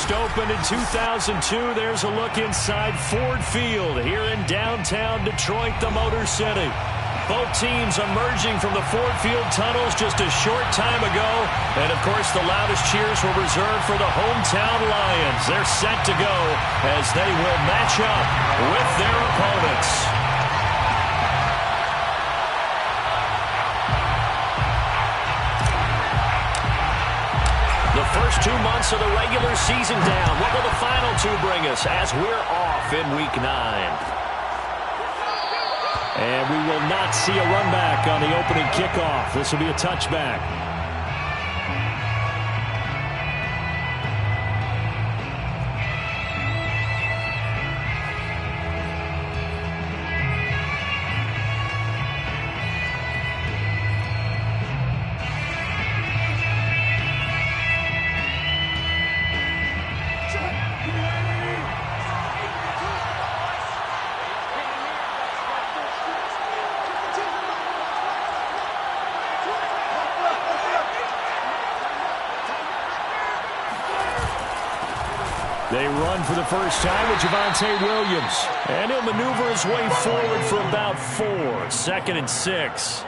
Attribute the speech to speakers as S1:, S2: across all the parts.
S1: first opened in 2002. There's a look inside Ford Field here in downtown Detroit, the Motor City. Both teams emerging from the Ford Field tunnels just a short time ago. And, of course, the loudest cheers were reserved for the hometown Lions. They're set to go as they will match up with their opponents. The first 2 months of the regular season down. What will the final two bring us as we're off in Week 9? And we will not see a run back on the opening kickoff. This will be a touchback. They run for the first time with Javonte Williams. And he'll maneuver his way forward for about 4. 2nd and 6.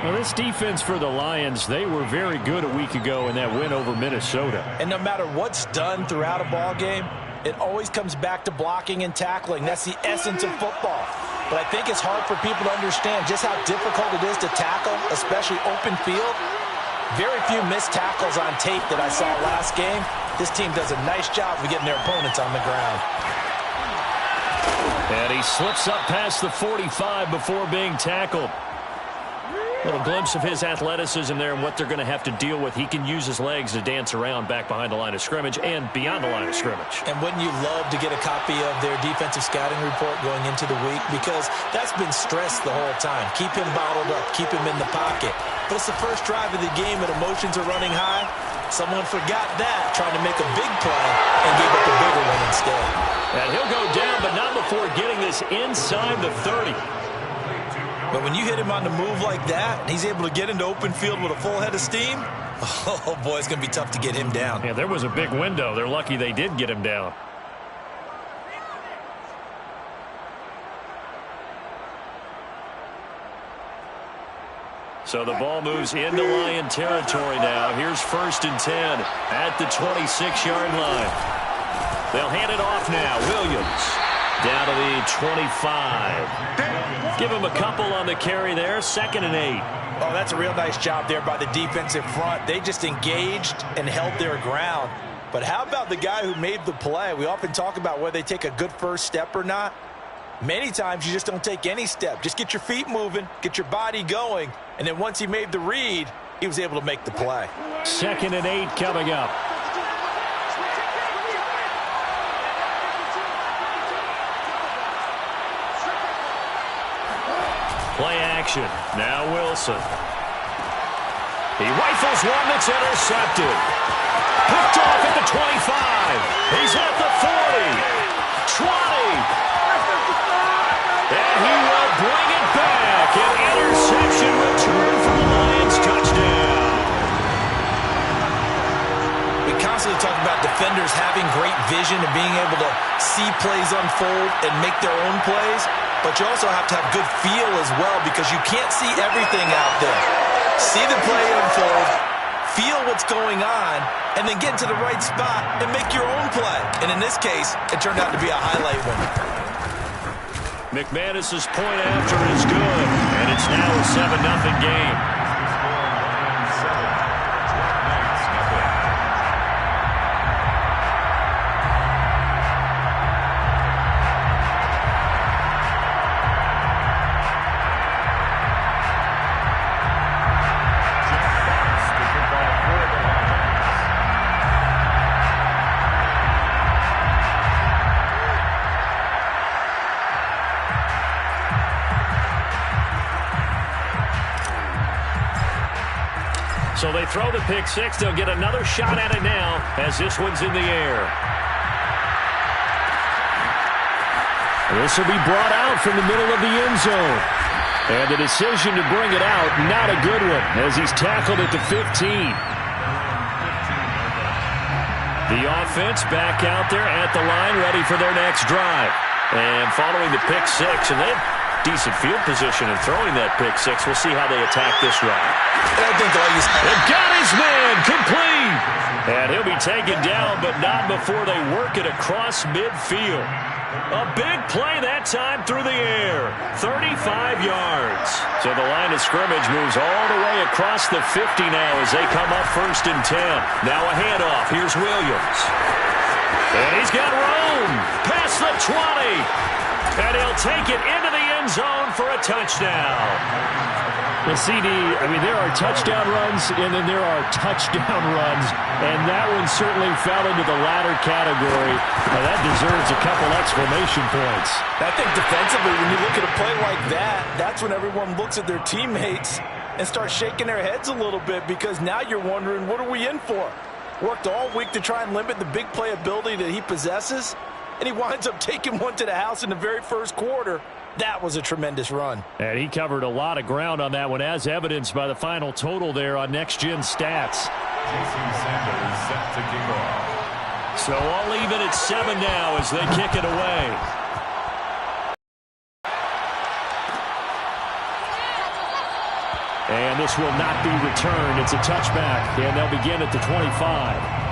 S1: Well, this defense for the Lions, they were very good a week ago in that win over Minnesota.
S2: And no matter what's done throughout a ball game, it always comes back to blocking and tackling. That's the essence of football. But I think it's hard for people to understand just how difficult it is to tackle, especially open field. Very few missed tackles on tape that I saw last game. This team does a nice job of getting their opponents on the ground.
S1: And he slips up past the 45 before being tackled. Little glimpse of his athleticism there and what they're going to have to deal with. He can use his legs to dance around back behind the line of scrimmage and beyond the line of scrimmage.
S2: And wouldn't you love to get a copy of their defensive scouting report going into the week? Because that's been stressed the whole time. Keep him bottled up. Keep him in the pocket. But it's the first drive of the game and emotions are running high. Someone forgot that, trying to make a big play and gave up a bigger one instead.
S1: And he'll go down, but not before getting this inside the 30.
S2: But when you hit him on the move like that, and he's able to get into open field with a full head of steam, oh, boy, it's going to be tough to get him down.
S1: Yeah, there was a big window. They're lucky they did get him down. So the ball moves into Lion territory now. Here's 1st and 10 at the 26-yard line. They'll hand it off now. Williams down to the 25. Give him a couple on the carry there. 2nd and 8.
S2: Oh, that's a real nice job there by the defensive front. They just engaged and held their ground. But how about the guy who made the play? We often talk about whether they take a good first step or not. Many times you just don't take any step. Just get your feet moving, get your body going, and then once he made the read, he was able to make the play.
S1: 2nd and 8 coming up. Play action. Now Wilson. He rifles one that's intercepted. Picked off at the 25. He's at the 40. 20. And he will bring it back. An interception return for the Lions. Touchdown.
S2: We constantly talk about defenders having great vision and being able to see plays unfold and make their own plays. But you also have to have good feel as well because you can't see everything out there. See the play unfold, feel what's going on, and then get to the right spot and make your own play. And in this case, it turned out to be a highlight winner.
S1: McManus's point after is good, and it's now a 7-0 game. So they throw the pick six. They'll get another shot at it now as this one's in the air. This will be brought out from the middle of the end zone. And the decision to bring it out, not a good one, as he's tackled at the 15. The offense back out there at the line, ready for their next drive. And following the pick six, and they have decent field position in throwing that pick six. We'll see how they attack this drive. They've got his man complete. And he'll be taken down, but not before they work it across midfield. A big play that time through the air. 35 yards. So the line of scrimmage moves all the way across the 50 now as they come up 1st and 10. Now a handoff. Here's Williams. And he's got room. Past the 20. And he'll take it into the end zone for a touchdown.
S3: The CD, I mean, there are touchdown runs, and then there are touchdown runs, and that one certainly fell into the latter category. Now, that deserves a couple exclamation points.
S2: I think defensively, when you look at a play like that, that's when everyone looks at their teammates and starts shaking their heads a little bit, because now you're wondering, what are we in for? Worked all week to try and limit the big play ability that he possesses, and he winds up taking one to the house in the very first quarter. That was a tremendous run.
S3: And he covered a lot of ground on that one, as evidenced by the final total there on Next Gen Stats.
S1: So all even at 7 now as they kick it away.
S3: And this will not be returned. It's a touchback, and they'll begin at the 25.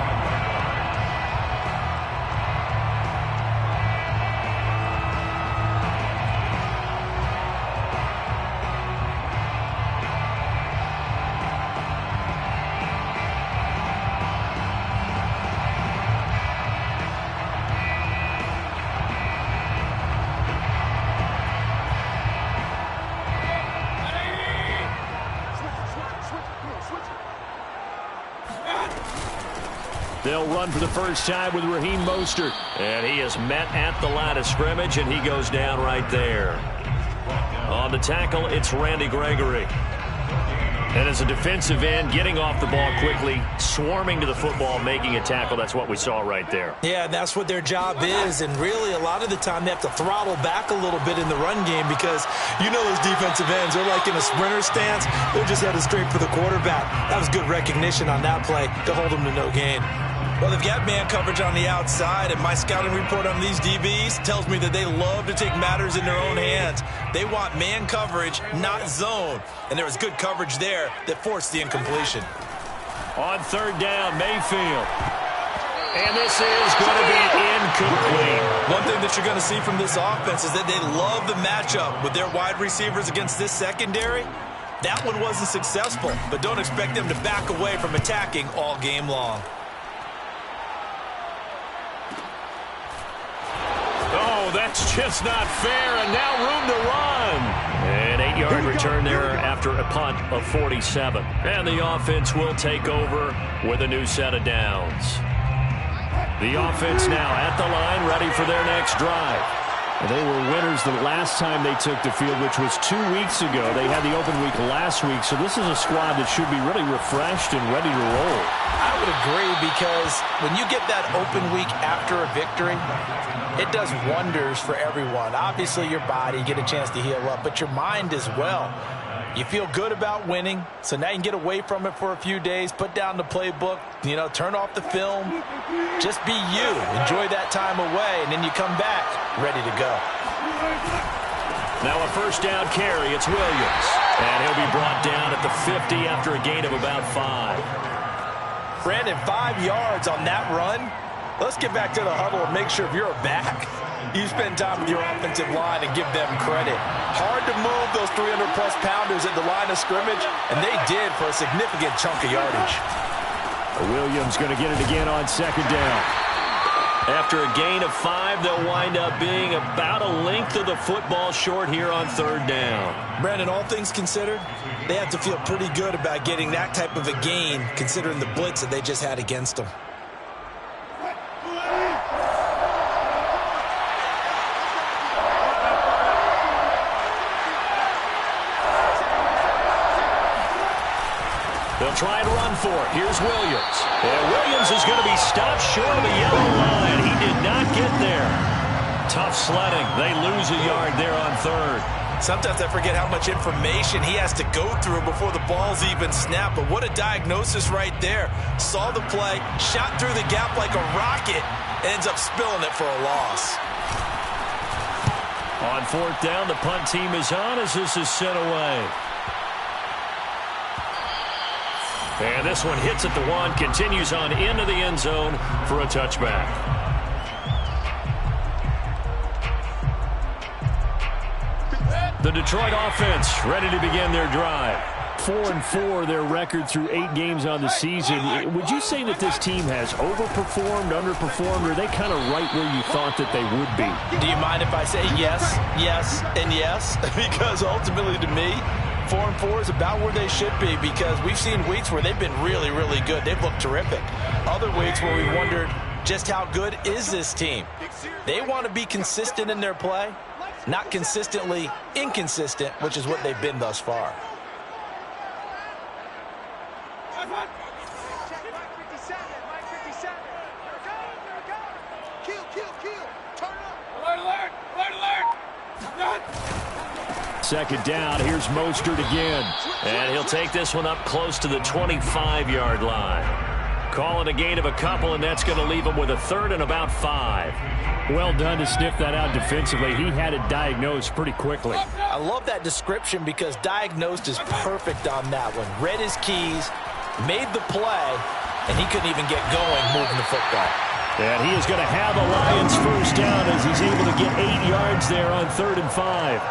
S1: They'll run for the first time with Raheem Mostert. And he is met at the line of scrimmage, and he goes down right there. On the tackle, it's Randy Gregory. And as a defensive end, getting off the ball quickly, swarming to the football, making a tackle. That's what we saw right there.
S2: Yeah, and that's what their job is. And really, a lot of the time, they have to throttle back a little bit in the run game, because you know those defensive ends, they're like in a sprinter stance. They're just headed straight for the quarterback. That was good recognition on that play to hold them to no gain. Well, they've got man coverage on the outside, and my scouting report on these DBs tells me that they love to take matters in their own hands. They want man coverage, not zone. And there was good coverage there that forced the incompletion.
S1: On 3rd down, Mayfield. And this is going to be incomplete.
S2: One thing that you're going to see from this offense is that they love the matchup with their wide receivers against this secondary. That one wasn't successful, but don't expect them to back away from attacking all game long.
S1: Oh, that's just not fair, and now room to run. An 8-yard return there after a punt of 47. And the offense will take over with a new set of downs. The offense now at the line, ready for their next drive. They were winners the last time they took the field, which was 2 weeks ago. They had the open week last week, so this is a squad that should be really refreshed and ready to roll.
S2: I would agree, because when you get that open week after a victory, it does wonders for everyone. Obviously, your body, get a chance to heal up, but your mind as well. You feel good about winning, so now you can get away from it for a few days, put down the playbook, turn off the film. Just be you. Enjoy that time away, and then you come back ready to go.
S1: Now a 1st down carry. It's Williams. And he'll be brought down at the 50 after a gain of about 5.
S2: Brandon, 5 yards on that run. Let's get back to the huddle and make sure if you're back, you spend time with your offensive line and give them credit. Hard to move those 300-plus pounders at the line of scrimmage, and they did for a significant chunk of yardage.
S3: Williams going to get it again on 2nd down.
S1: After a gain of 5, they'll wind up being about a length of the football short here on 3rd down.
S2: Brandon, all things considered, they have to feel pretty good about getting that type of a gain, considering the blitz that they just had against them.
S1: They'll try and run for it. Here's Williams. And Williams is going to be stopped short of the yellow line. He did not get there. Tough sledding. They lose a yard there on 3rd.
S2: Sometimes I forget how much information he has to go through before the ball's even snapped. But what a diagnosis right there. Saw the play, shot through the gap like a rocket, ends up spilling it for a loss.
S1: On fourth down, the punt team is on as this is sent away. And this one hits at the one, continues on into the end zone for a touchback. The Detroit offense ready to begin their drive. 4-4 their record through 8 games on the season. Would you say that this team has overperformed, underperformed, or are they kind of right where you thought that they would be?
S2: Do you mind if I say yes, yes, and yes? Because ultimately to me, 4-4 is about where they should be, because we've seen weeks where they've been really, really good. They've looked terrific. Other weeks where we wondered just how good is this team. They want to be consistent in their play, not consistently inconsistent, which is what they've been thus far.
S1: Second down, here's Mostert again. And he'll take this one up close to the 25-yard line. Call it a gain of a couple, and that's going to leave him with a third and about 5.
S3: Well done to sniff that out defensively. He had it diagnosed pretty quickly.
S2: I love that description because diagnosed is perfect on that one. Read his keys, made the play, and he couldn't even get going moving the football.
S1: And he is going to have the Lions first down as he's able to get 8 yards there on 3rd and 5.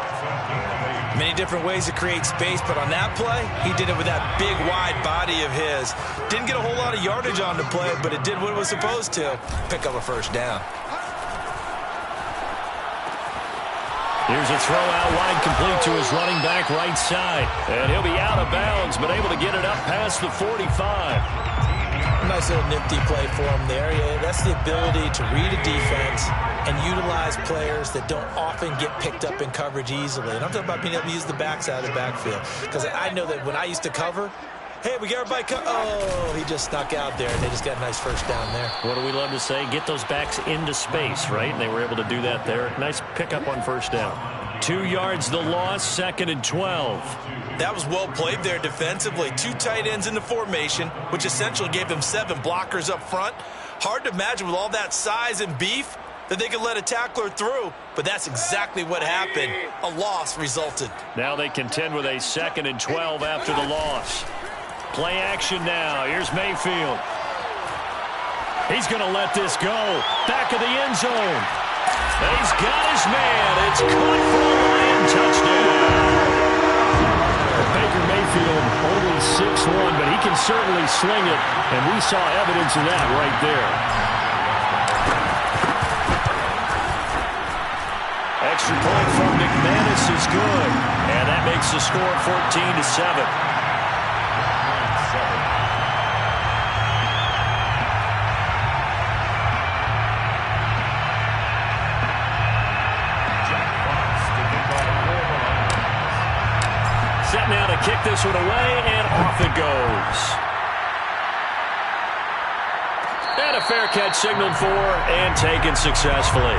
S2: Many different ways to create space, but on that play, he did it with that big, wide body of his. Didn't get a whole lot of yardage on the play, but it did what it was supposed to, pick up a first down.
S1: Here's a throw out wide, complete to his running back right side. And he'll be out of bounds, but able to get it up past the 45.
S2: Nice little nifty play for him there. Yeah, that's the ability to read a defense and utilize players that don't often get picked up in coverage easily. And I'm talking about being able to use the backside of the backfield. Because I know that when I used to cover, hey, we got everybody oh, he just snuck out there, and they just got a nice first down there.
S1: What do we love to say? Get those backs into space, right? And they were able to do that there. Nice pickup on first down. 2 yards the loss, 2nd and 12.
S2: That was well played there defensively. 2 tight ends in the formation, which essentially gave them 7 blockers up front. Hard to imagine with all that size and beef that they could let a tackler through, but that's exactly what happened. A loss resulted.
S1: Now they contend with a 2nd and 12 after the loss. Play action now. Here's Mayfield. He's going to let this go. Back of the end zone. And he's got his man. It's caught for a Lion touchdown.
S3: Baker Mayfield only 6'1", but he can certainly sling it, and we saw evidence of that right there.
S1: Extra point from McManus is good, and that makes the score 14-7. Set now to kick this one away, and off it goes. And a fair catch signaled for and taken successfully.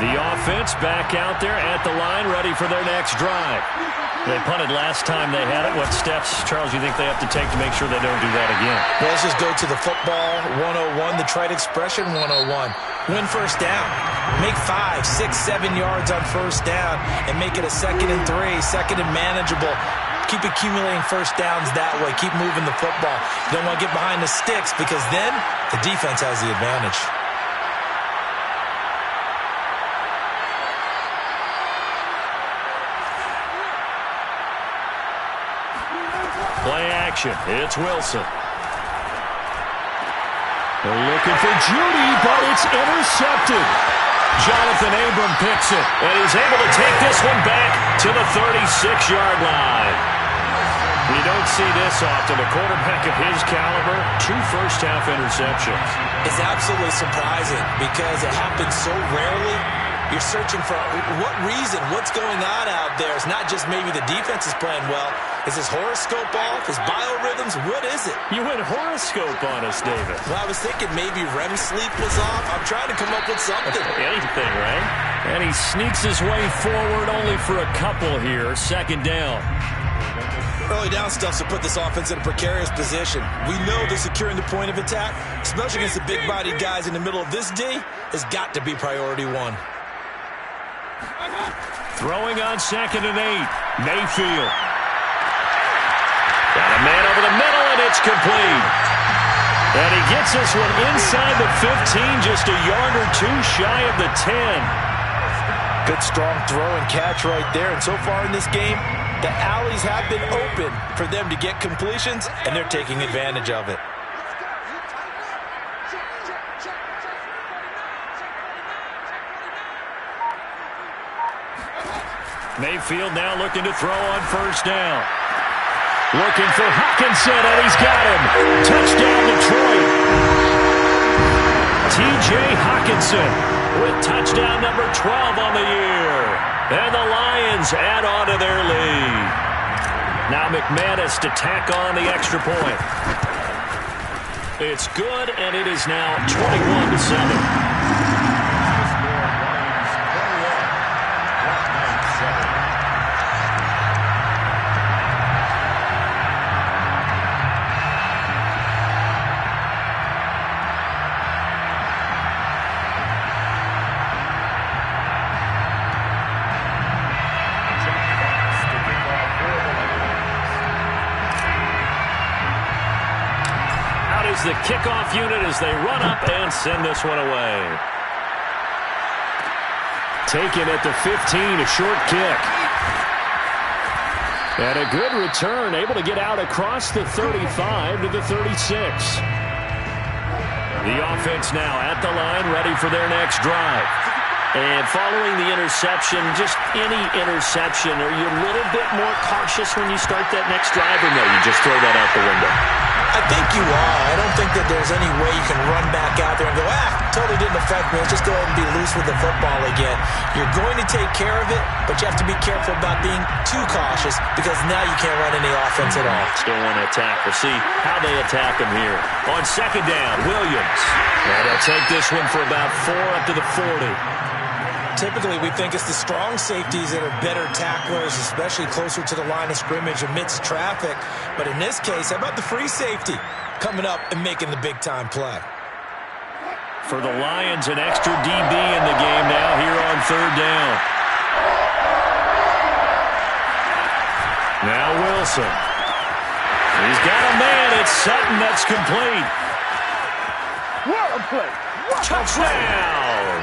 S1: The offense back out there at the line, ready for their next drive. They punted last time they had it. What steps, Charles, you think they have to take to make sure they don't do that again?
S2: Well, let's just go to the football 101, the trite expression 101. Win first down. Make 5, 6, 7 yards on first down and make it a 2nd and 3, 2nd and manageable. Keep accumulating first downs that way. Keep moving the football. You don't want to get behind the sticks because then the defense has the advantage.
S1: Play action. It's Wilson.
S3: They're looking for Judy, but it's intercepted.
S1: Jonathan Abram picks it, and he's able to take this one back to the 36-yard line. You don't see this often. A quarterback of his caliber, 2 first-half interceptions.
S2: It's absolutely surprising because it happens so rarely. You're searching for what reason, what's going on out there. It's not just maybe the defense is playing well. Is his horoscope off? His biorhythms? What is it?
S3: You went horoscope on us, David.
S2: Well, I was thinking maybe REM sleep was off. I'm trying to come up with something.
S3: Anything, right?
S1: And he sneaks his way forward only for a couple here. Second down.
S2: Early down stuff to put this offense in a precarious position. We know that securing the point of attack, especially against the big-bodied guys in the middle of this D, has got to be priority one.
S1: Throwing on 2nd and 8. Mayfield. Got a man over the middle, and it's complete. And he gets this one inside the 15, just a yard or two shy of the 10.
S2: Good, strong throw and catch right there. And so far in this game, the alleys have been open for them to get completions, and they're taking advantage of it.
S1: Mayfield now looking to throw on 1st down. Looking for Hockenson, and he's got him. Touchdown, Detroit. T.J. Hockenson with touchdown number 12 on the year. And the Lions add on to their lead. Now McManus to tack on the extra point. It's good, and it is now 21-7. The kickoff unit as they run up and send this one away. Taken at the 15, a short kick. And a good return, able to get out across the 35 to the 36. The offense now at the line, ready for their next drive. And following the interception, just any interception, are you a little bit more cautious when you start that next drive, or no, you just throw that out the window?
S2: I think you are. I don't think that there's any way you can run back out there and go, totally didn't affect me. Let's just go ahead and be loose with the football again. You're going to take care of it, but you have to be careful about being too cautious because now you can't run any offense at all.
S1: Still want to attack. We'll see how they attack him here. On 2nd down, Williams. And they'll take this one for about 4 up to the 40.
S2: Typically, we think it's the strong safeties that are better tacklers, especially closer to the line of scrimmage amidst traffic. But in this case, how about the free safety coming up and making the big-time play?
S1: For the Lions, an extra DB in the game now here on 3rd down. Now Wilson. He's got a man. It's Sutton. That's complete.
S4: What a play.
S1: Touchdown.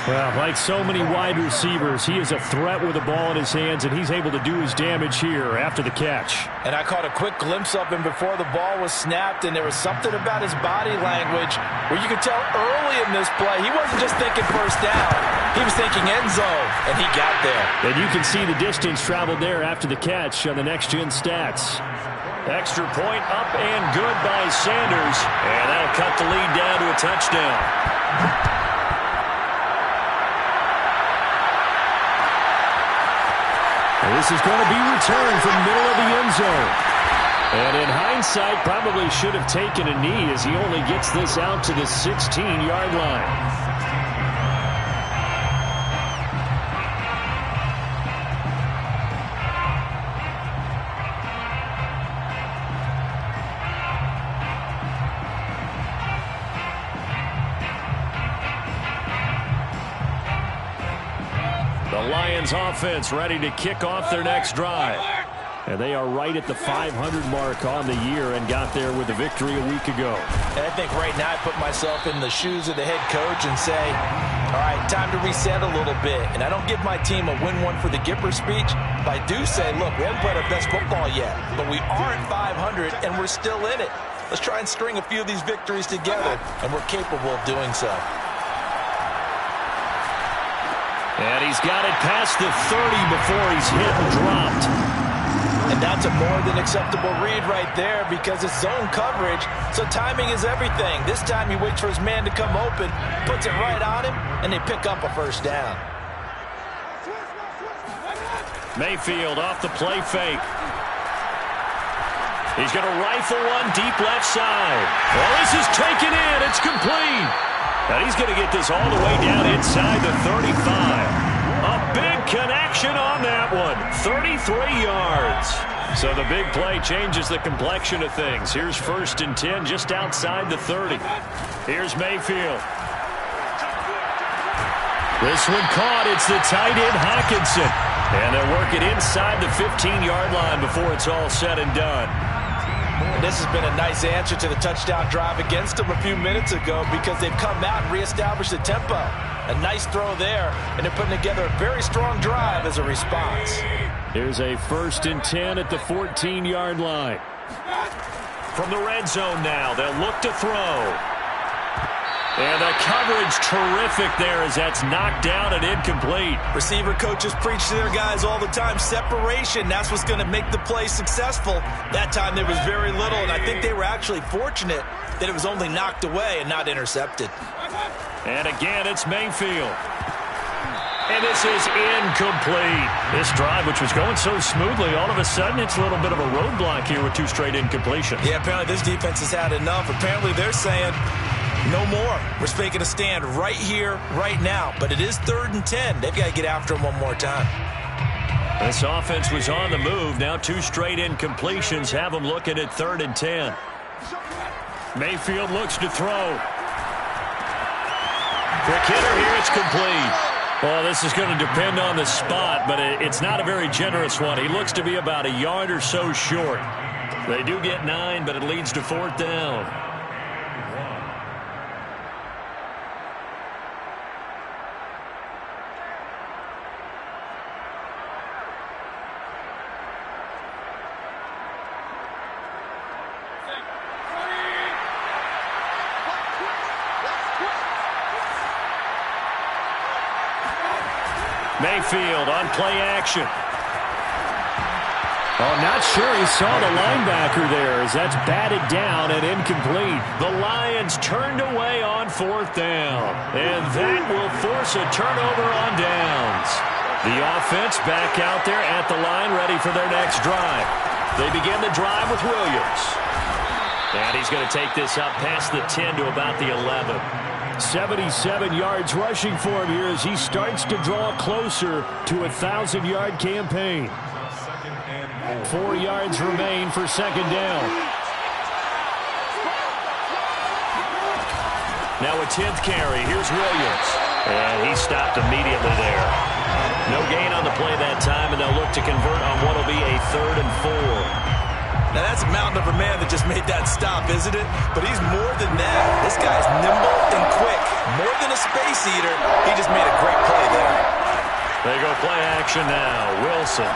S3: Well, like so many wide receivers, he is a threat with the ball in his hands, and he's able to do his damage here after the catch.
S2: And I caught a quick glimpse of him before the ball was snapped, and there was something about his body language where you could tell early in this play he wasn't just thinking 1st down. He was thinking end zone, and he got there.
S3: And you can see the distance traveled there after the catch on the next-gen stats.
S1: Extra point up and good by Sanders. And that'll cut the lead down to a touchdown. This is going to be returned from the middle of the end zone. And in hindsight, probably should have taken a knee as he only gets this out to the 16-yard line. The Lions offense ready to kick off their next drive. And they are right at the 500 mark on the year and got there with a victory a week ago.
S2: And I think right now I put myself in the shoes of the head coach and say, all right, time to reset a little bit. And I don't give my team a win one for the Gipper speech, but I do say, look, we haven't played our best football yet, but we are at 500 and we're still in it. Let's try and string a few of these victories together, and we're capable of doing so.
S1: And he's got it past the 30 before he's hit and dropped.
S2: And that's a more than acceptable read right there because it's zone coverage, so timing is everything. This time he waits for his man to come open, puts it right on him, and they pick up a 1st down.
S1: Mayfield off the play fake. He's going to rifle one deep left side. Well, this is taken in. It's complete. And he's going to get this all the way down inside the 35. A big connection on that one. 33 yards. So the big play changes the complexion of things. Here's 1st and 10 just outside the 30. Here's Mayfield. This one caught. It's the tight end, Hawkinson. And they'll work it inside the 15-yard line before it's all said and done.
S2: And this has been a nice answer to the touchdown drive against them a few minutes ago because they've come out and reestablished the tempo. A nice throw there, and they're putting together a very strong drive as a response.
S1: Here's a 1st and 10 at the 14-yard line. From the red zone now, they'll look to throw. And the coverage terrific there as that's knocked down and incomplete.
S2: Receiver coaches preach to their guys all the time. Separation, that's what's going to make the play successful. That time there was very little, and I think they were actually fortunate that it was only knocked away and not intercepted.
S1: And again, it's Mayfield. And this is incomplete. This drive, which was going so smoothly, all of a sudden it's a little bit of a roadblock here with 2 straight incompletions.
S2: Yeah, apparently this defense has had enough. Apparently they're saying, no more. We're making a stand right here, right now. But it is 3rd and 10. They've got to get after him one more time.
S1: This offense was on the move. Now 2 straight incompletions have them looking at 3rd and 10. Mayfield looks to throw. Quick hitter here. It's complete. Well, this is going to depend on the spot, but it's not a very generous one. He looks to be about a yard or so short. They do get 9, but it leads to 4th down. Mayfield on play action.
S3: Oh, not sure he saw the linebacker there as that's batted down and incomplete.
S1: The Lions turned away on 4th down, and that will force a turnover on downs. The offense back out there at the line ready for their next drive. They begin the drive with Williams. And he's going to take this up past the 10 to about the 11.
S3: 77 yards rushing for him here as he starts to draw closer to a 1,000-yard campaign. 4 yards remain for 2nd down.
S1: Now a 10th carry. Here's Williams. And he stopped immediately there. No gain on the play that time, and they'll look to convert on what will be a 3rd and 4.
S2: Now, that's a mountain of a man that just made that stop, isn't it? But he's more than that. This guy's nimble and quick. More than a space eater. He just made a great play there.
S1: They go play action now. Wilson.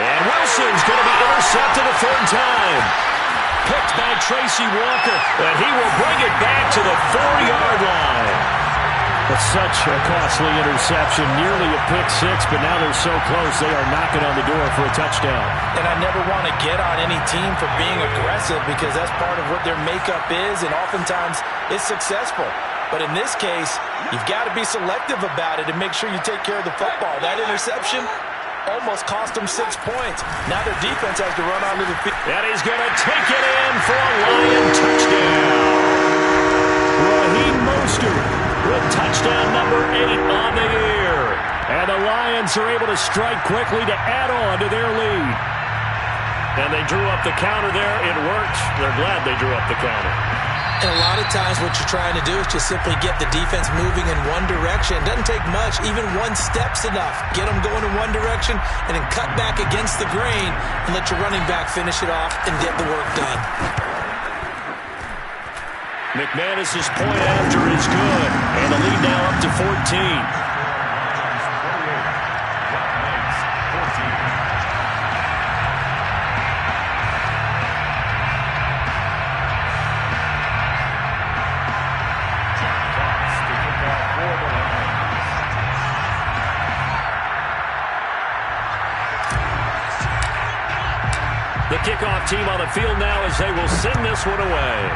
S1: And Wilson's going to be intercepted a 3rd time. Picked by Tracy Walker. And he will bring it back to the 4-yard line.
S3: It's such a costly interception, nearly a pick-6, but now they're so close they are knocking on the door for a touchdown.
S2: And I never want to get on any team for being aggressive because that's part of what their makeup is, and oftentimes it's successful. But in this case, you've got to be selective about it and make sure you take care of the football. That interception almost cost them 6 points. Now their defense has to run onto the field.
S1: And he's going to take it in for a Lion touchdown.
S3: Raheem Mostert
S1: with touchdown number 8 on the year.
S3: And the Lions are able to strike quickly to add on to their lead.
S1: And they drew up the counter there. It worked. They're glad they drew up the counter.
S2: And a lot of times what you're trying to do is just simply get the defense moving in one direction. It doesn't take much. Even 1 step's enough. Get them going in one direction and then cut back against the grain and let your running back finish it off and get the work done.
S1: McManus's point after is good. And the lead now up to 14. The kickoff team on the field now as they will send this one away.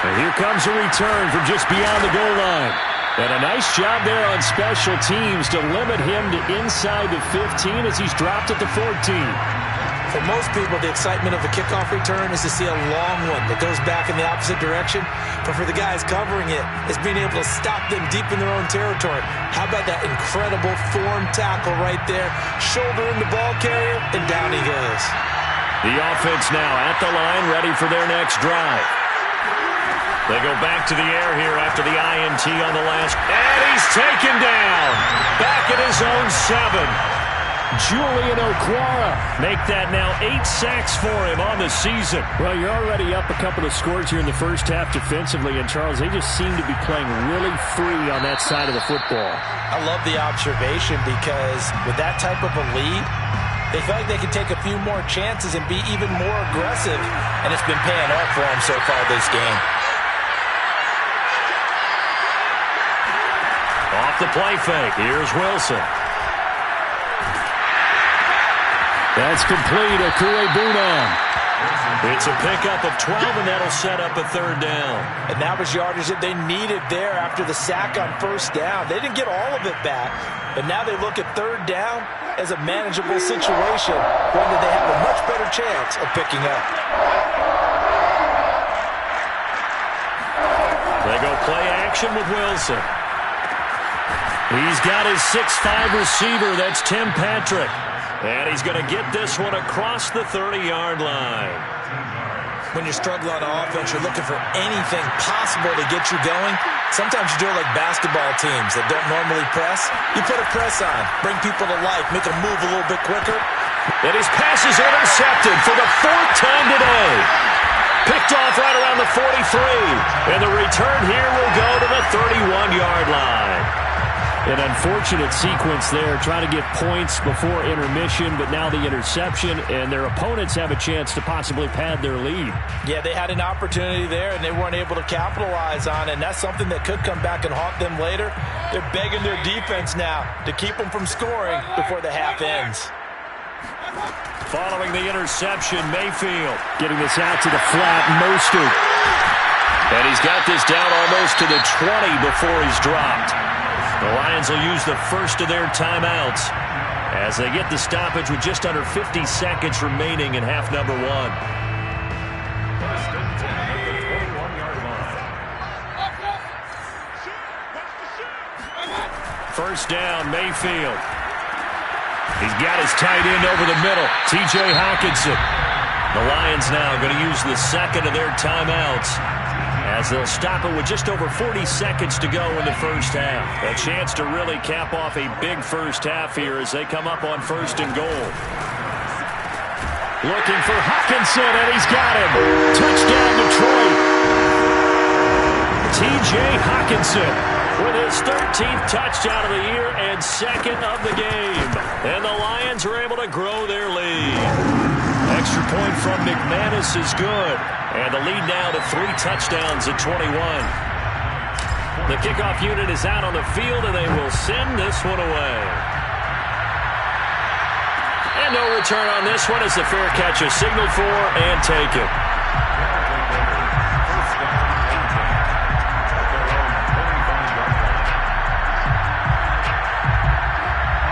S3: And here comes a return from just beyond the goal line. And a nice job there on special teams to limit him to inside the 15 as he's dropped at the 14.
S2: For most people, the excitement of a kickoff return is to see a long one that goes back in the opposite direction. But for the guys covering it, it's being able to stop them deep in their own territory. How about that incredible form tackle right there? Shoulder in the ball carrier, and down he goes.
S1: The offense now at the line, ready for their next drive. They go back to the air here after the INT on the last. And he's taken down. Back at his own 7.
S3: Julian Okwara.
S1: Make that now 8 sacks for him on the season.
S3: Well, you're already up a couple of scores here in the first half defensively. And, Charles, they just seem to be playing really free on that side of the football.
S2: I love the observation because with that type of a lead, they feel like they can take a few more chances and be even more aggressive. And it's been paying off for them so far this game.
S1: Off the play fake. Here's Wilson.
S3: That's complete. Akuebunan.
S1: It's a pickup of 12, and that'll set up a 3rd down.
S2: And that was yardage that they needed there after the sack on 1st down. They didn't get all of it back, but now they look at 3rd down as a manageable situation, one that they have a much better chance of picking up.
S1: They go play action with Wilson. He's got his 6'5" receiver. That's Tim Patrick. And he's going to get this one across the 30-yard line.
S2: When you struggle on offense, you're looking for anything possible to get you going. Sometimes you do it like basketball teams that don't normally press. You put a press on, bring people to life, make them move a little bit quicker.
S1: And his pass is intercepted for the 4th time today. Picked off right around the 43. And the return here will go to the 31-yard line. An unfortunate sequence there, trying to get points before intermission, but now the interception, and their opponents have a chance to possibly pad their lead.
S2: Yeah, they had an opportunity there, and they weren't able to capitalize on it, and that's something that could come back and haunt them later. They're begging their defense now to keep them from scoring before the half ends.
S1: Following the interception, Mayfield
S3: getting this out to the flat. Mostert.
S1: And he's got this down almost to the 20 before he's dropped. The Lions will use the first of their timeouts as they get the stoppage with just under 50 seconds remaining in half number 1. First down, Mayfield. He's got his tight end over the middle, T.J. Hockenson. The Lions now going to use the second of their timeouts as they'll stop it with just over 40 seconds to go in the first half. A chance to really cap off a big first half here as they come up on 1st and goal. Looking for Hockenson, and he's got him. Touchdown, Detroit. T.J. Hockenson with his 13th touchdown of the year and 2nd of the game. And the Lions are able to grow their lead. Extra point from McManus is good. And the lead now to 3 touchdowns at 21. The kickoff unit is out on the field, and they will send this one away. And no return on this one as the fair catch is signaled for and taken.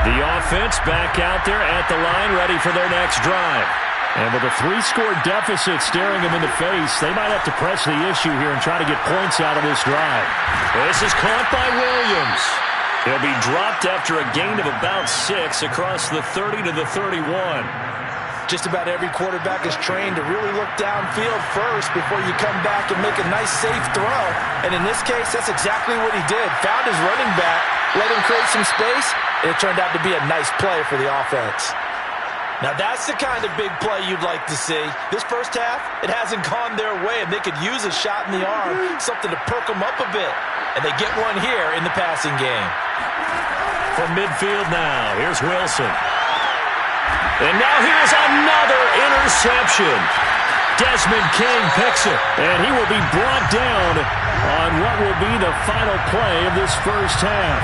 S1: The offense back out there at the line, ready for their next drive. And with a 3-score deficit staring them in the face, they might have to press the issue here and try to get points out of this drive. This is caught by Williams. He'll be dropped after a gain of about 6 across the 30 to the 31.
S2: Just about every quarterback is trained to really look downfield first before you come back and make a nice, safe throw. And in this case, that's exactly what he did. Found his running back, let him create some space, and it turned out to be a nice play for the offense. Now that's the kind of big play you'd like to see. This first half, it hasn't gone their way, and they could use a shot in the arm, something to perk them up a bit. And they get one here in the passing game.
S1: From midfield now, here's Wilson. And now here's another interception. Desmond King picks it, and he will be brought down on what will be the final play of this first half.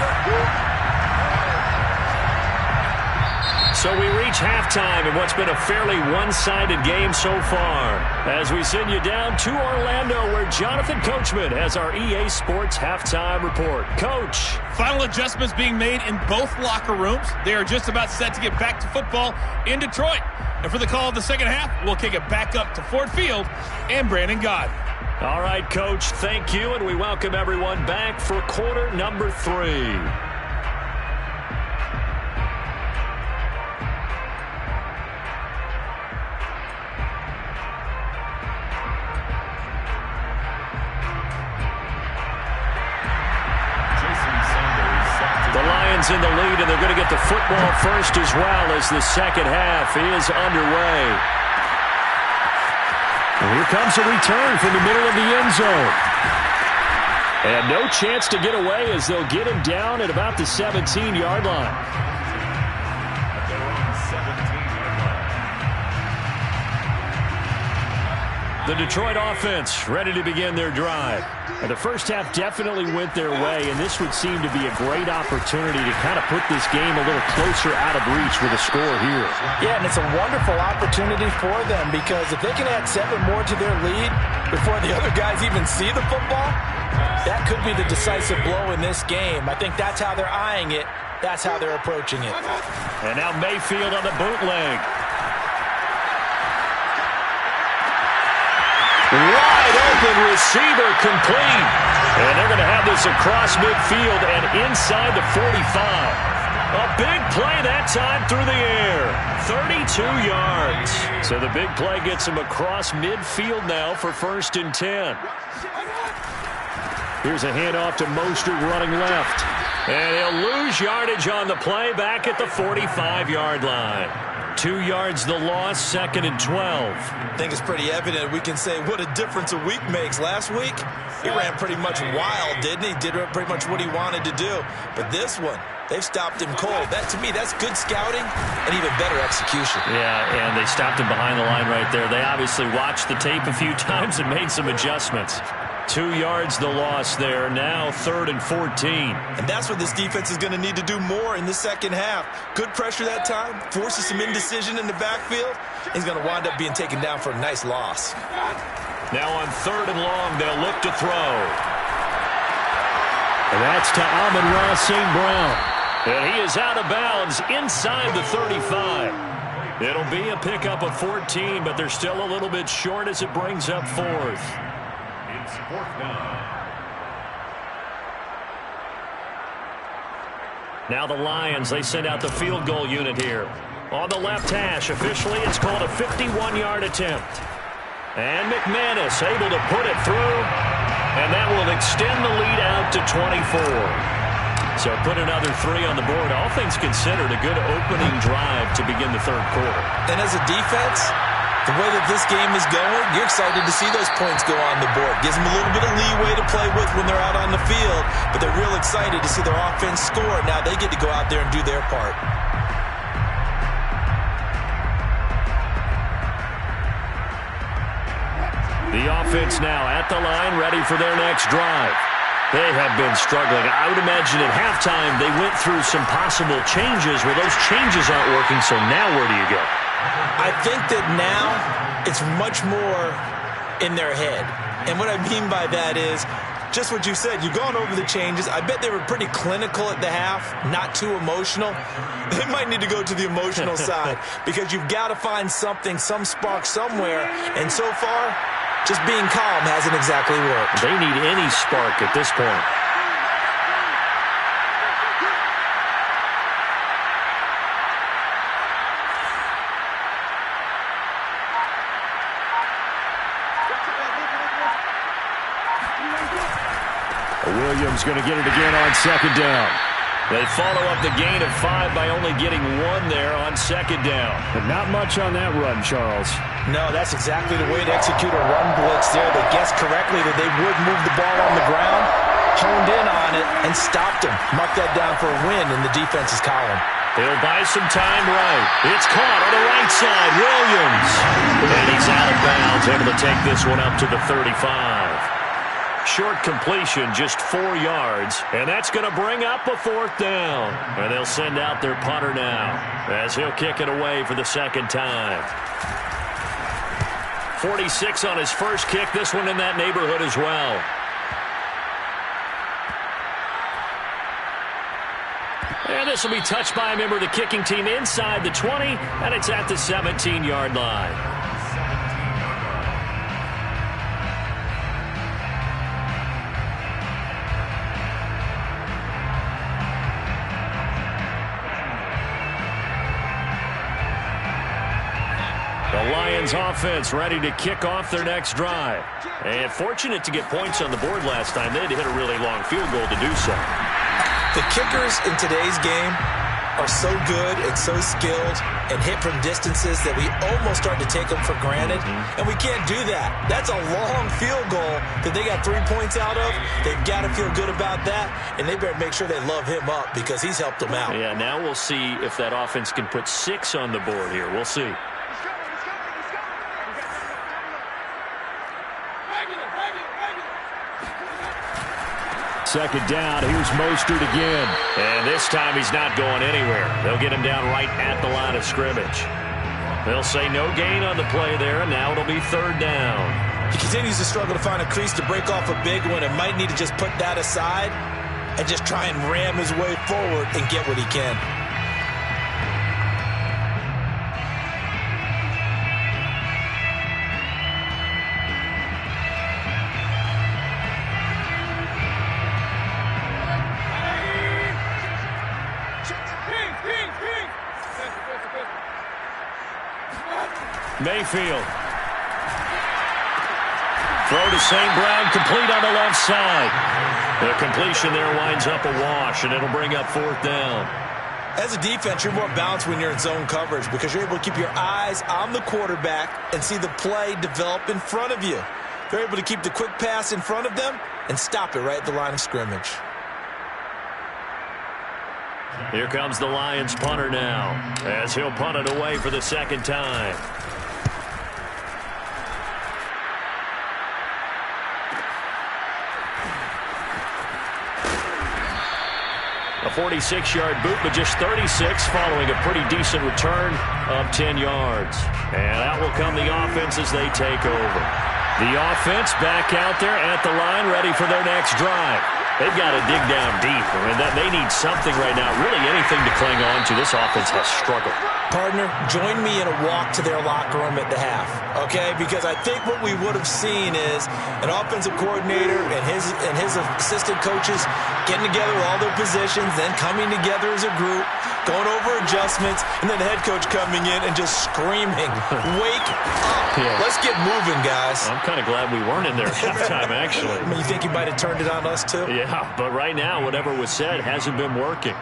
S1: So we reach halftime in what's been a fairly one-sided game so far. As we send you down to Orlando, where Jonathan Coachman has our EA Sports halftime report. Coach.
S5: Final adjustments being made in both locker rooms. They are just about set to get back to football in Detroit. And for the call of the second half, we'll kick it back up to Ford Field and Brandon Gott.
S1: All right, Coach, thank you, and we welcome everyone back for quarter number 3. The Lions in the lead, and they're going to get the football first as well as the second half is underway. And here comes a return from the middle of the end zone. And no chance to get away as they'll get him down at about the 17-yard line. The Detroit offense ready to begin their drive. And the first half definitely went their way, and this would seem to be a great opportunity to kind of put this game a little closer out of reach with a score here.
S2: Yeah, and it's a wonderful opportunity for them because if they can add 7 more to their lead before the other guys even see the football, that could be the decisive blow in this game. I think that's how they're eyeing it. That's how they're approaching it.
S1: And now Mayfield on the bootleg. Wide open receiver complete. And they're going to have this across midfield and inside the 45. A big play that time through the air. 32 yards. So the big play gets him across midfield now for 1st and 10. Here's a handoff to Mostert running left. And he'll lose yardage on the play back at the 45-yard line. 2 yards the loss, 2nd and 12.
S2: I think it's pretty evident we can say what a difference a week makes. Last week, he ran pretty much wild, didn't he? Did pretty much what he wanted to do. But this one, they've stopped him cold. That, to me, that's good scouting and even better execution.
S1: Yeah, and they stopped him behind the line right there. They obviously watched the tape a few times and made some adjustments. 2 yards the loss there. Now 3rd and 14.
S2: And that's what this defense is going to need to do more in the second half. Good pressure that time. Forces some indecision in the backfield. He's going to wind up being taken down for a nice loss.
S1: Now on 3rd and long, they'll look to throw. And that's to Amon-Ra St. Brown. And he is out of bounds inside the 35. It'll be a pickup of 14, but they're still a little bit short as it brings up 4th. Now the Lions, they send out the field goal unit here. On the left hash, officially it's called a 51-yard attempt. And McManus able to put it through, and that will extend the lead out to 24. So put another 3 on the board. All things considered, a good opening drive to begin the 3rd quarter.
S2: And as a defense, the way that this game is going, you're excited to see those points go on the board. Gives them a little bit of leeway to play with when they're out on the field, but they're real excited to see their offense score. Now they get to go out there and do their part.
S1: The offense now at the line, ready for their next drive. They have been struggling. I would imagine at halftime they went through some possible changes where those changes aren't working, so now where do you go?
S2: I think that now it's much more in their head. And what I mean by that is just what you said. You've gone over the changes. I bet they were pretty clinical at the half, not too emotional. They might need to go to the emotional side because you've got to find something, some spark somewhere. And so far, just being calm hasn't exactly worked.
S1: They need any spark at this point. Williams going to get it again on 2nd down. They follow up the gain of 5 by only getting 1 there on 2nd down.
S3: But not much on that run, Charles.
S2: No, that's exactly the way to execute a run blitz there. They guessed correctly that they would move the ball on the ground, honed in on it, and stopped him. Mark that down for a win in the defense's column.
S1: They'll buy some time right. It's caught on the right side. Williams. And he's out of bounds, able to take this one up to the 35. Short completion, just 4 yards. And that's going to bring up a 4th down. And they'll send out their punter now as he'll kick it away for the 2nd time. 46 on his first kick. This one in that neighborhood as well. And this will be touched by a member of the kicking team inside the 20, and it's at the 17-yard line. The Lions offense ready to kick off their next drive. And fortunate to get points on the board last time. They had to hit a really long field goal to do so.
S2: The kickers in today's game are so good and so skilled and hit from distances that we almost start to take them for granted, and we can't do that. That's a long field goal that they got 3 points out of. They've got to feel good about that, and they better make sure they love him up because he's helped them out.
S1: Yeah, now we'll see if that offense can put 6 on the board here. We'll see.
S3: Second down, here's Mostert again.
S1: And this time he's not going anywhere. They'll get him down right at the line of scrimmage. They'll say no gain on the play there, and now it'll be 3rd down.
S2: He continues to struggle to find a crease to break off a big one and might need to just put that aside and just try and ram his way forward and get what he can.
S1: Mayfield. Throw to St. Brown, complete on the left side. The completion there winds up a wash, and it'll bring up 4th down.
S2: As a defense, you're more balanced when you're in zone coverage because you're able to keep your eyes on the quarterback and see the play develop in front of you. They're able to keep the quick pass in front of them and stop it right at the line of scrimmage.
S1: Here comes the Lions punter now as he'll punt it away for the 2nd time. A 46-yard boot, but just 36 following a pretty decent return of 10 yards. And out will come the offense as they take over. The offense back out there at the line, ready for their next drive. They've got to dig down deep. I mean, they need something right now, really anything to cling on to. This offense has struggled.
S2: Partner, join me in a walk to their locker room at the half, okay? Because I think what we would have seen is an offensive coordinator and his assistant coaches getting together with all their positions, then coming together as a group, going over adjustments, and then the head coach coming in and just screaming, wake up. Yeah. Let's get moving, guys.
S1: I'm kind of glad we weren't in there at halftime, actually.
S2: I mean, you think he might have turned it on us, too?
S1: Yeah, but right now, whatever was said hasn't been working.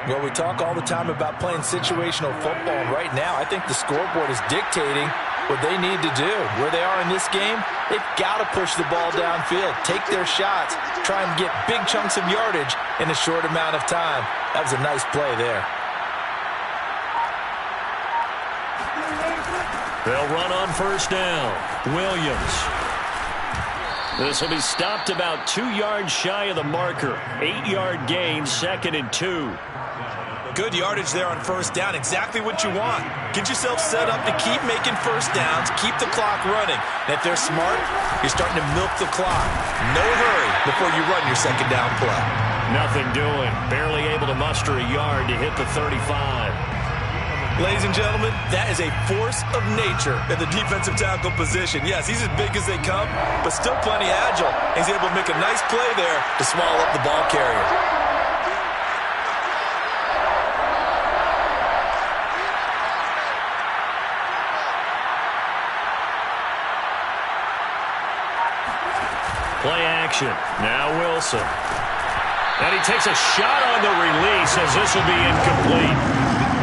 S2: Well, we talk all the time about playing situational football. Right now, I think the scoreboard is dictating what they need to do. Where they are in this game, they've got to push the ball downfield, take their shots, try and get big chunks of yardage in a short amount of time. That was a nice play there.
S1: They'll run on 1st down. Williams. This will be stopped about 2 yards shy of the marker. 8-yard gain, 2nd and 2.
S2: Good yardage there on 1st down. Exactly what you want. Get yourself set up to keep making 1st downs, keep the clock running. And if they're smart, you're starting to milk the clock. No hurry before you run your 2nd down play.
S1: Nothing doing. Barely able to muster a yard to hit the 35.
S2: Ladies and gentlemen, that is a force of nature in the defensive tackle position. Yes, he's as big as they come, but still plenty agile. He's able to make a nice play there to swallow up the ball carrier.
S1: Play action. Now Wilson. And he takes a shot on the release as this will be incomplete.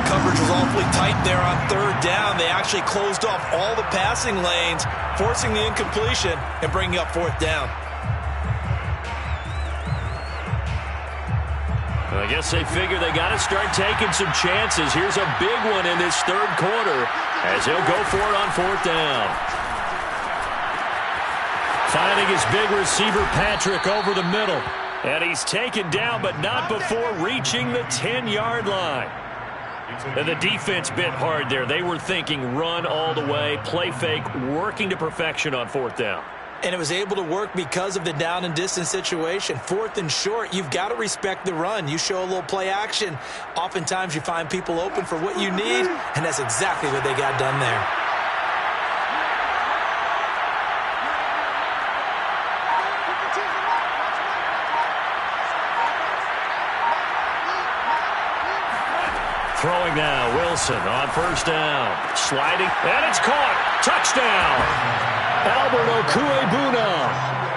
S2: Coverage was awfully tight there on 3rd down. They actually closed off all the passing lanes, forcing the incompletion and bringing up 4th down.
S1: I guess they figure they got to start taking some chances. Here's a big one in this 3rd quarter as he'll go for it on 4th down. Finding his big receiver, Patrick, over the middle. And he's taken down, but not before reaching the 10-yard line. And the defense bit hard there. They were thinking run all the way, play fake, working to perfection on fourth down.
S2: And it was able to work because of the down and distance situation. Fourth and short, you've got to respect the run. You show a little play action. Oftentimes you find people open for what you need, and that's exactly what they got done there.
S1: Throwing now, Wilson on first down. Sliding, and it's caught. Touchdown! Albert Okwuegbunam,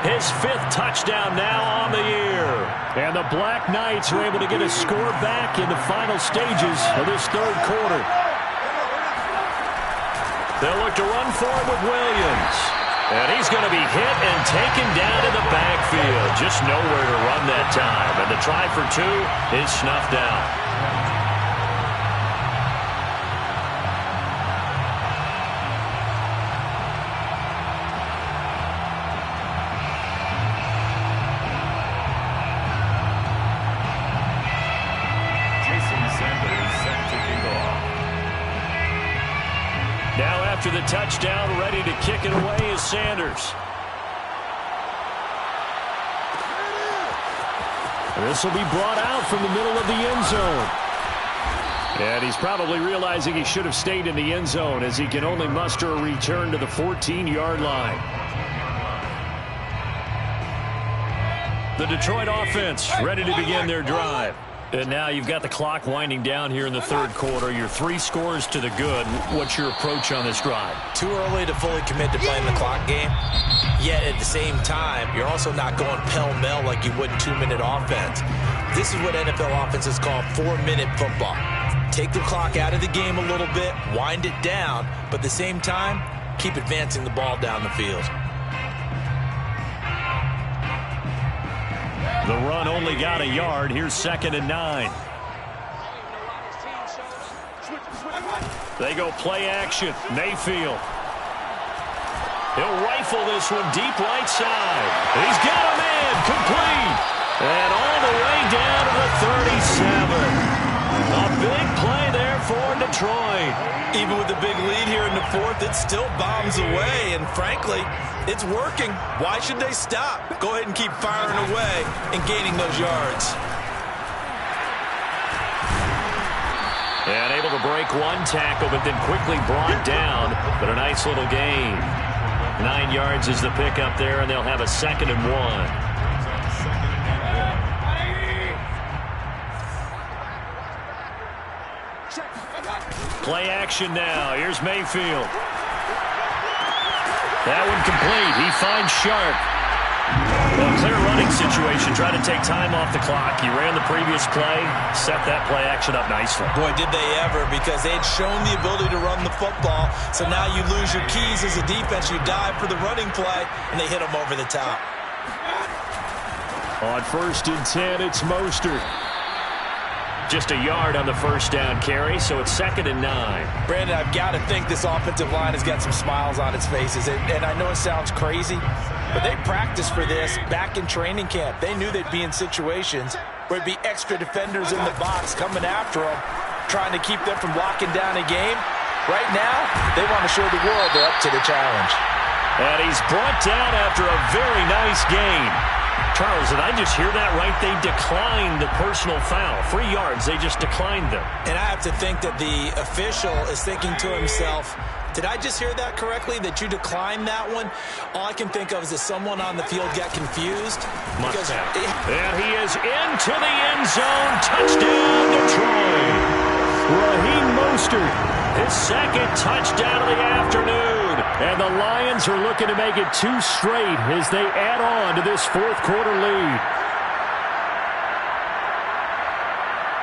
S1: his 5th touchdown now on the year. And the Black Knights are able to get a score back in the final stages of this third quarter. They'll look to run forward with Williams. And he's going to be hit and taken down in the backfield. Just nowhere to run that time. And the try for 2 is snuffed out. After the touchdown, ready to kick it away is Sanders. This will be brought out from the middle of the end zone. And he's probably realizing he should have stayed in the end zone as he can only muster a return to the 14-yard line. The Detroit offense ready to begin their drive. And now you've got the clock winding down here in the third quarter. You're 3 scores to the good. What's your approach on this drive?
S2: Too early to fully commit to playing the clock game. Yet at the same time, you're also not going pell-mell like you would in 2-minute offense. This is what NFL offenses call 4-minute football. Take the clock out of the game a little bit, wind it down, but at the same time, keep advancing the ball down the field.
S1: The run only got a yard. Here's 2nd and 9. They go play action. Mayfield. He'll rifle this one deep right side. He's got a man. Complete. And all the way down to the 37. A big play there for Detroit.
S2: Even with the big lead here in the 4th, it still bombs away. And frankly, it's working. Why should they stop? Go ahead and keep firing away and gaining those yards.
S1: And able to break one tackle, but then quickly brought down. But a nice little gain. 9 yards is the pickup there, and they'll have a 2nd and 1. Play action now. Here's Mayfield. That one complete. He finds Sharp. Well, clear running situation. Trying to take time off the clock. He ran the previous play. Set that play action up nicely.
S2: Boy, did they ever, because they had shown the ability to run the football. So now you lose your keys as a defense. You dive for the running play, and they hit them over the top.
S3: On 1st and 10, it's Mostert.
S1: Just a yard on the first down carry, so it's 2nd and 9.
S2: Brandon, I've got to think this offensive line has got some smiles on its faces. And I know it sounds crazy, but they practiced for this back in training camp. They knew they'd be in situations where it'd be extra defenders in the box coming after them, trying to keep them from locking down a game. Right now, they want to show the world they're up to the challenge.
S1: And he's brought down after a very nice gain. Charles, did I just hear that right? They declined the personal foul. 3 yards, they just declined them.
S2: And I have to think that the official is thinking to himself, did I just hear that correctly, that you declined that one? All I can think of is that someone on the field got confused.
S1: Must have. And he is into the end zone. Touchdown, Detroit.
S3: Raheem Mostert.
S1: His 2nd touchdown of the afternoon.
S3: And the Lions are looking to make it 2 straight as they add on to this 4th quarter lead.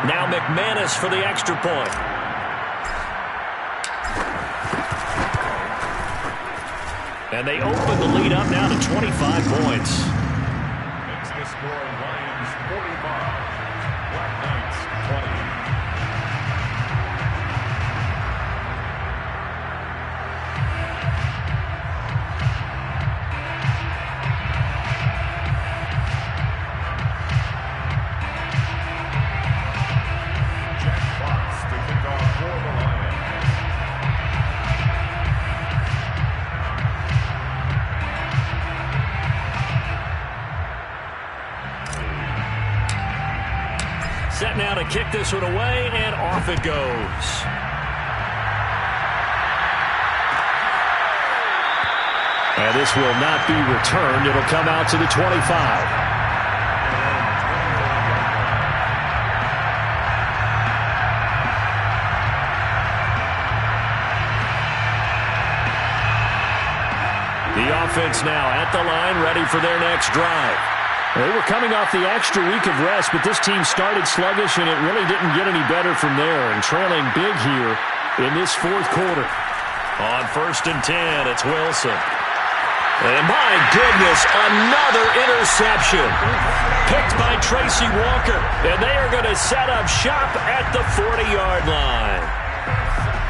S1: Now McManus for the extra point. And they open the lead up now to 25 points.
S6: Makes the score Lions 45, Black Knights 20.
S1: kick this one away, and off it goes. And this will not be returned. It'll come out to the 25. The offense now at the line, ready for their next drive. They were coming off the extra week of rest, but this team started sluggish, and it really didn't get any better from there. And trailing big here in this fourth quarter. On 1st and 10, it's Wilson. And my goodness, another interception. Picked by Tracy Walker. And they are going to set up shop at the 40-yard line.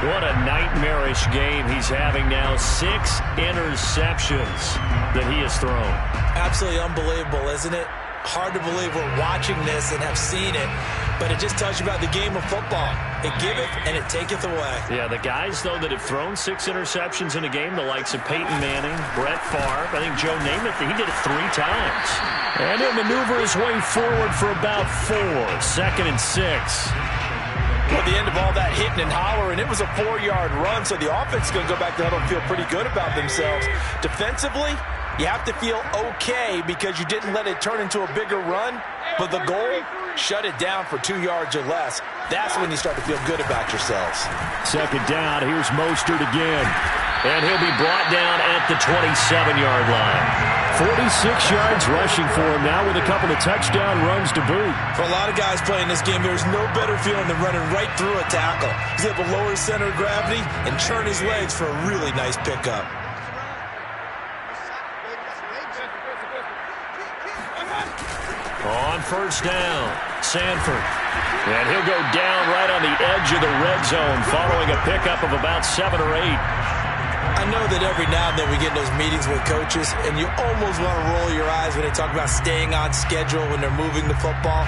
S1: What a nightmarish game he's having now. 6 interceptions that he has thrown.
S2: Absolutely unbelievable, isn't it? Hard to believe we're watching this and have seen it, but it just tells you about the game of football. It giveth and it taketh away.
S1: Yeah, the guys, though, that have thrown 6 interceptions in a game, the likes of Peyton Manning, Brett Favre, I think Joe Namath, he did it 3 times. And he'll maneuver his way forward for about 4. 2nd and 6.
S2: Well, the end of all that hitting and hollering, it was a 4-yard run, so the offense is going to go back to huddle and feel pretty good about themselves. Defensively, you have to feel okay because you didn't let it turn into a bigger run, but the goal, shut it down for 2 yards or less. That's when you start to feel good about yourselves.
S1: 2nd down, here's Mostert again. And he'll be brought down at the 27-yard line. 46 yards rushing for him now with a couple of touchdown runs to boot.
S2: For a lot of guys playing this game, there's no better feeling than running right through a tackle. He's able to lower his center of gravity and churn his legs for a really nice pickup.
S1: On 1st down, Sanford. And he'll go down right on the edge of the red zone following a pickup of about 7 or 8.
S2: I know that every now and then we get in those meetings with coaches, and you almost want to roll your eyes when they talk about staying on schedule when they're moving the football.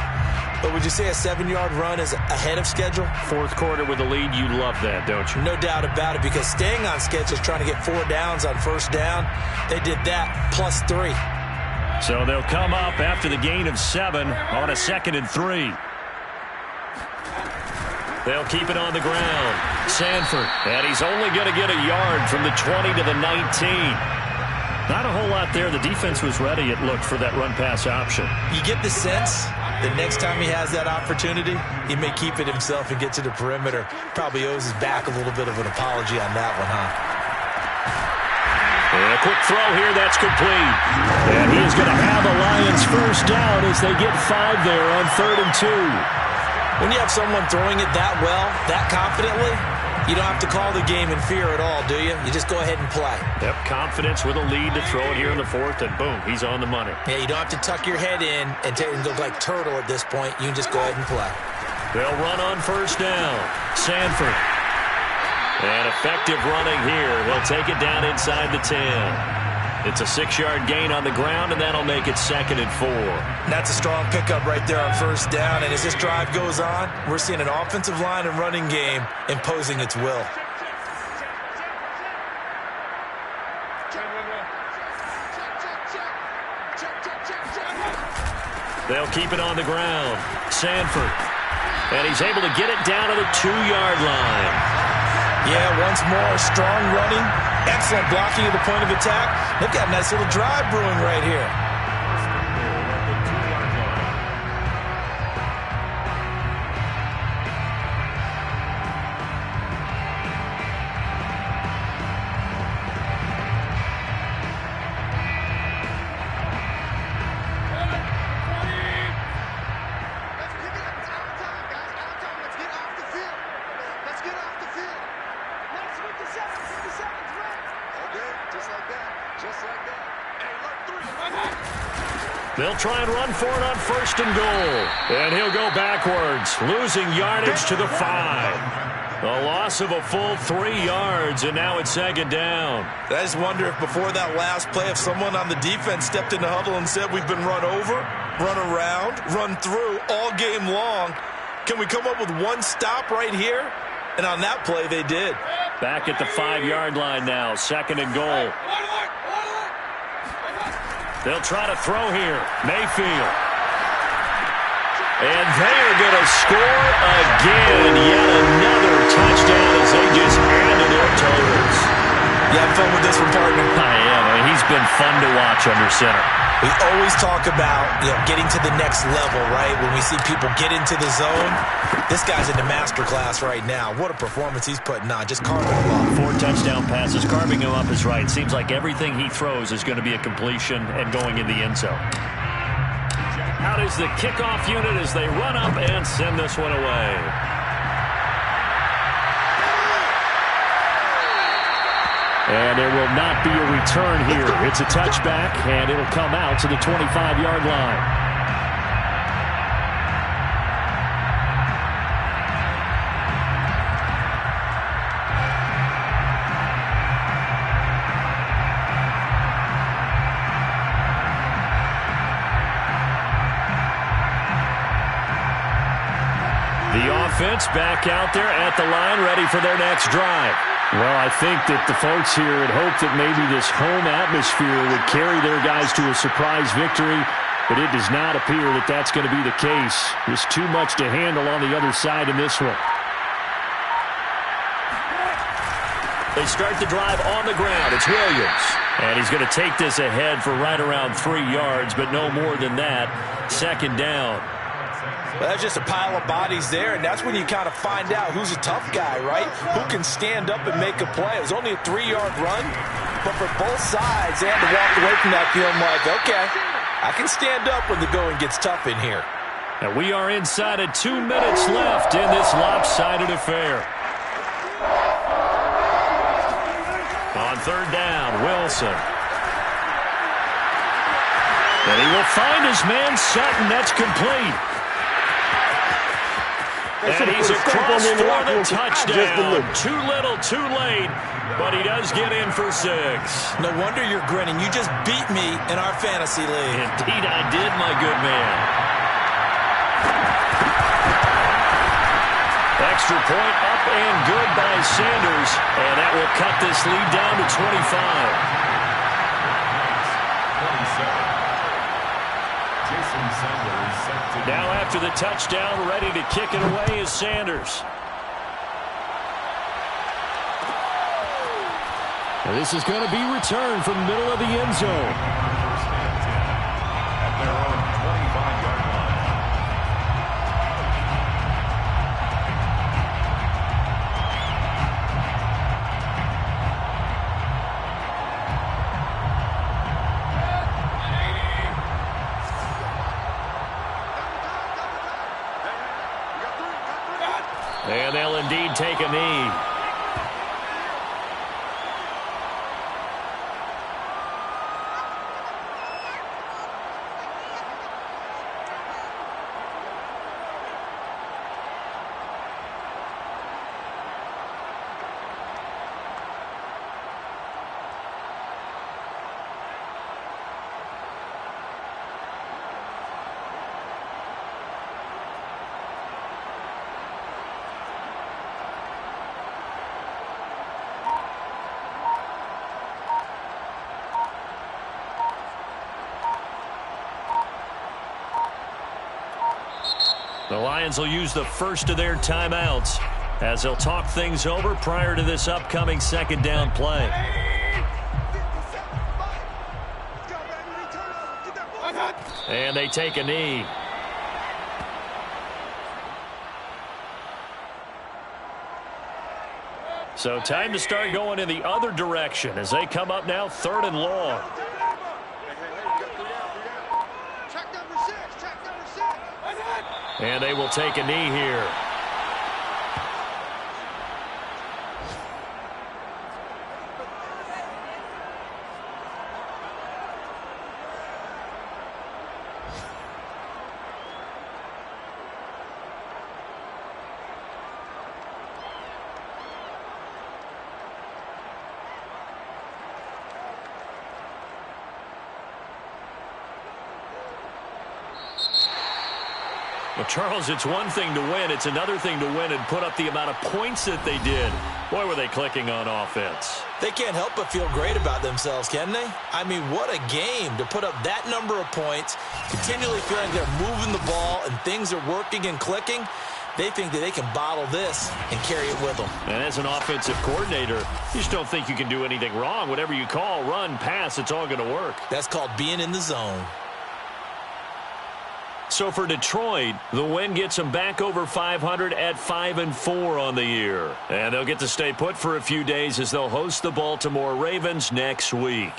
S2: But would you say a 7-yard run is ahead of schedule?
S1: 4th quarter with a lead, you love that, don't you?
S2: No doubt about it, because staying on schedule is trying to get 4 downs on 1st down. They did that plus 3.
S1: So they'll come up after the gain of 7 on a 2nd and 3. They'll keep it on the ground. Sanford, and he's only going to get a yard from the 20 to the 19. Not a whole lot there. The defense was ready, it looked, for that run-pass option.
S2: You get the sense that next time he has that opportunity, he may keep it himself and get to the perimeter. Probably owes his back a little bit of an apology on that one, huh?
S1: And a quick throw here, that's complete. And he is going to have a Lions 1st down as they get 5 there on 3rd and 2.
S2: When you have someone throwing it that well, that confidently, you don't have to call the game in fear at all, do you? You just go ahead and play.
S1: Yep, confidence with a lead to throw it here in the 4th, and boom, he's on the money.
S2: Yeah, you don't have to tuck your head in and look like turtle at this point. You can just go ahead and play.
S1: They'll run on 1st down. Sanford. And effective running here. He'll take it down inside the 10. It's a 6-yard gain on the ground, and that'll make it 2nd and 4.
S2: That's a strong pickup right there on 1st down. And as this drive goes on, we're seeing an offensive line and running game imposing its will.
S1: They'll keep it on the ground. Sanford. And he's able to get it down to the 2-yard line.
S2: Yeah, once more, strong running, excellent blocking at the point of attack. They've got a nice little drive brewing right here.
S1: They'll try and run for it on 1st and goal. And he'll go backwards, losing yardage to the 5. A loss of a full 3 yards, and now it's 2nd down.
S2: I just wonder if before that last play, if someone on the defense stepped in the huddle and said, we've been run over, run around, run through all game long. Can we come up with one stop right here? And on that play, they did.
S1: Back at the 5-yard line now, 2nd and goal. They'll try to throw here. Mayfield. And they are going to score again. Yet another touchdown as they just add to their totals.
S2: You having fun with this one, partner?
S1: I am. I mean, he's been fun to watch under center.
S2: We always talk about, getting to the next level, right? When we see people get into the zone, this guy's in the master class right now. What a performance he's putting on, just carving him up.
S1: 4 touchdown passes, carving him up is right. Seems like everything he throws is going to be a completion and going in the end zone. Out is the kickoff unit as they run up and send this one away. And there will not be a return here. It's a touchback, and it'll come out to the 25-yard line. The offense back out there at the line, ready for their next drive. Well, I think that the folks here had hoped that maybe this home atmosphere would carry their guys to a surprise victory, but it does not appear that that's going to be the case. There's too much to handle on the other side in this one. They start the drive on the ground. It's Williams. And he's going to take this ahead for right around 3 yards, but no more than that. Second down.
S2: Well, that's just a pile of bodies there, and that's when you kind of find out who's a tough guy, right? Who can stand up and make a play. It was only a 3-yard run, but for both sides, they had to walk away from that feeling like, okay, I can stand up when the going gets tough in here.
S1: And we are inside of 2 minutes left in this lopsided affair. On third down, Wilson. And he will find his man Sutton. That's complete. And he's across for the touchdown. Too little, too late, but he does get in for 6.
S2: No wonder you're grinning. You just beat me in our fantasy league.
S1: Indeed I did, my good man. Extra point up and good by Sanders, and that will cut this lead down to 25. Now after the touchdown, ready to kick it away is Sanders. And this is going to be returned from the middle of the end zone.
S6: At their own 25-yard line.
S1: And they'll indeed take a knee. The Lions will use the first of their timeouts as they'll talk things over prior to this upcoming second down play. And they take a knee. So time to start going in the other direction as they come up now 3rd and long. And they will take a knee here. Well, Charles, it's one thing to win. It's another thing to win and put up the amount of points that they did. Boy, were they clicking on offense.
S2: They can't help but feel great about themselves, can they? I mean, what a game to put up that number of points, continually feeling they're moving the ball and things are working and clicking. They think that they can bottle this and carry it with them.
S1: And as an offensive coordinator, you just don't think you can do anything wrong. Whatever you call, run, pass, it's all going to work.
S2: That's called being in the zone.
S1: So for Detroit, the win gets them back over 500 at 5-4 on the year. And they'll get to stay put for a few days as they'll host the Baltimore Ravens next week.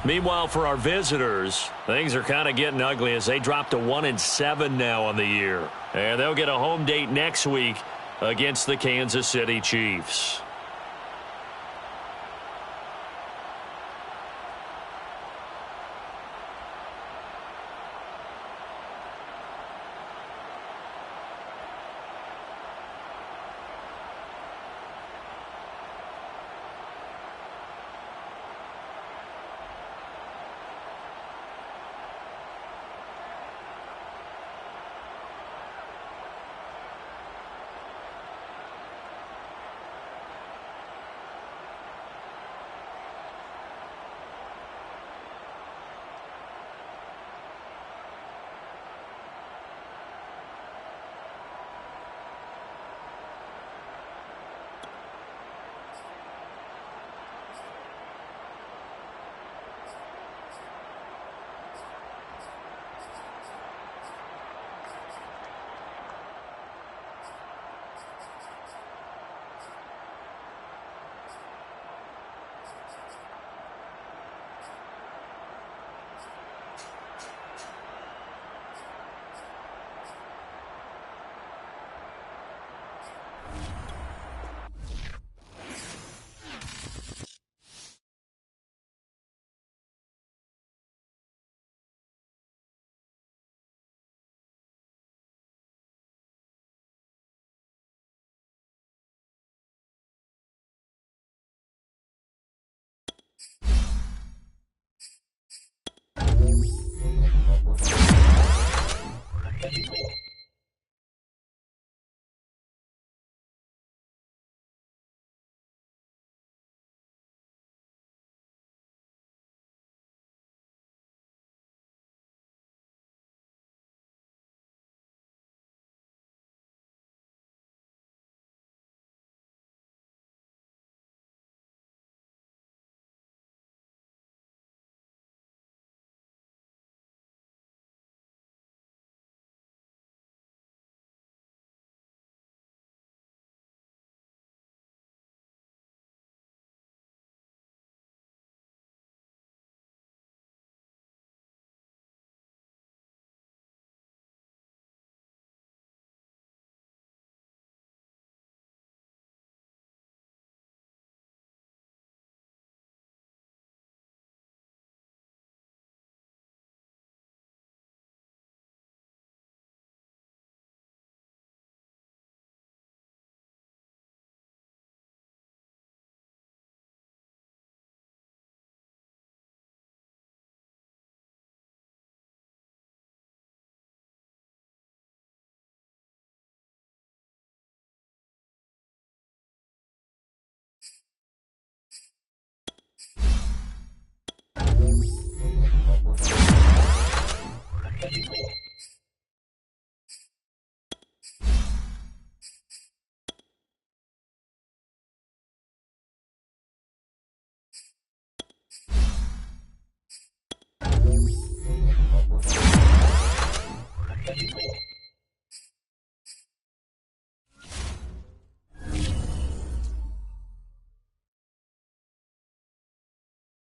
S1: Meanwhile, for our visitors, things are kind of getting ugly as they drop to 1-7 now on the year. And they'll get a home date next week against the Kansas City Chiefs.